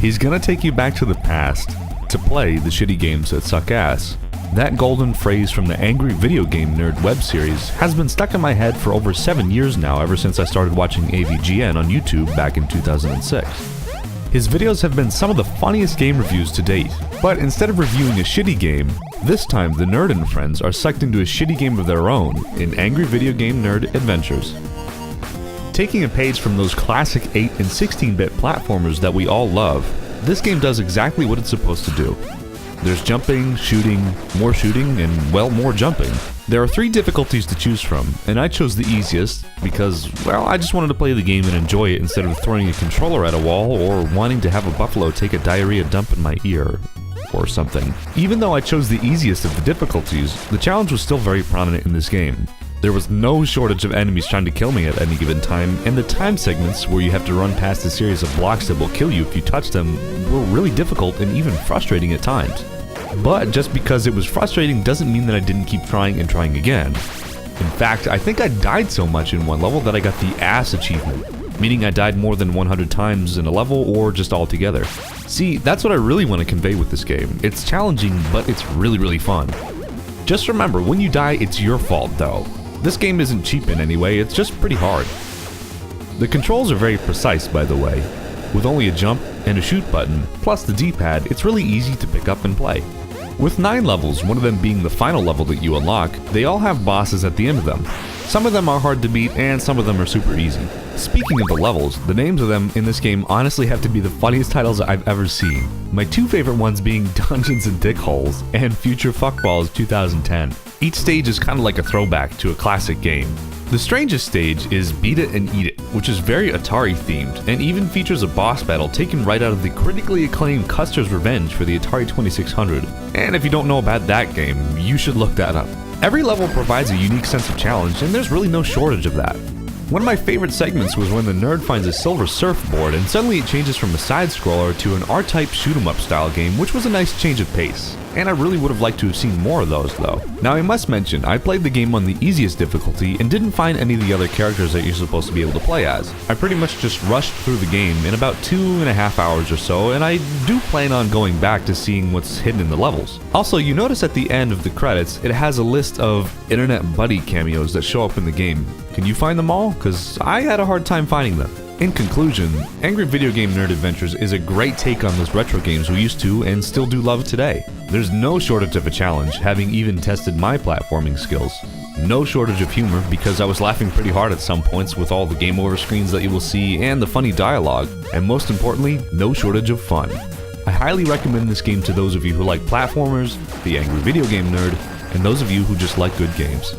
He's gonna take you back to the past to play the shitty games that suck ass. That golden phrase from the Angry Video Game Nerd web series has been stuck in my head for over 7 years now, ever since I started watching AVGN on YouTube back in 2006. His videos have been some of the funniest game reviews to date, but instead of reviewing a shitty game, this time the Nerd and friends are sucked into a shitty game of their own in Angry Video Game Nerd Adventures. Taking a page from those classic 8 and 16-bit platformers that we all love, this game does exactly what it's supposed to do. There's jumping, shooting, and, well, more jumping. There are 3 difficulties to choose from, and I chose the easiest because, well, I just wanted to play the game and enjoy it instead of throwing a controller at a wall or wanting to have a buffalo take a diarrhea dump in my ear or something. Even though I chose the easiest of the difficulties, the challenge was still very prominent in this game. There was no shortage of enemies trying to kill me at any given time, and the time segments where you have to run past a series of blocks that will kill you if you touch them were really difficult and even frustrating at times. But just because it was frustrating doesn't mean that I didn't keep trying and trying again. In fact, I think I died so much in one level that I got the ass achievement, meaning I died more than 100 times in a level or just all together. See, that's what I really want to convey with this game. It's challenging, but it's really fun. Just remember, when you die, it's your fault though. This game isn't cheap in any way, it's just pretty hard. The controls are very precise, by the way. With only a jump and a shoot button, plus the D-pad, it's really easy to pick up and play. With 9 levels, one of them being the final level that you unlock, they all have bosses at the end of them. Some of them are hard to beat, and some of them are super easy. Speaking of the levels, the names of them in this game honestly have to be the funniest titles I've ever seen. My 2 favorite ones being Dungeons and Dickholes and Future Fuckballs 2010. Each stage is kind of like a throwback to a classic game. The strangest stage is Beat It and Eat It, which is very Atari themed, and even features a boss battle taken right out of the critically acclaimed Custer's Revenge for the Atari 2600. And if you don't know about that game, you should look that up. Every level provides a unique sense of challenge, and there's really no shortage of that. One of my favorite segments was when the nerd finds a silver surfboard and suddenly it changes from a side-scroller to an R-type shoot-'em-up style game, which was a nice change of pace. And I really would have liked to have seen more of those though. Now I must mention, I played the game on the easiest difficulty and didn't find any of the other characters that you're supposed to be able to play as. I pretty much just rushed through the game in about 2.5 hours or so, and I do plan on going back to seeing what's hidden in the levels. Also, you notice at the end of the credits, it has a list of Internet Buddy cameos that show up in the game. Can you find them all? Cause I had a hard time finding them. In conclusion, Angry Video Game Nerd Adventures is a great take on those retro games we used to and still do love today. There's no shortage of a challenge, having even tested my platforming skills. No shortage of humor, because I was laughing pretty hard at some points with all the game over screens that you will see and the funny dialogue, and most importantly, no shortage of fun. I highly recommend this game to those of you who like platformers, the Angry Video Game Nerd, and those of you who just like good games.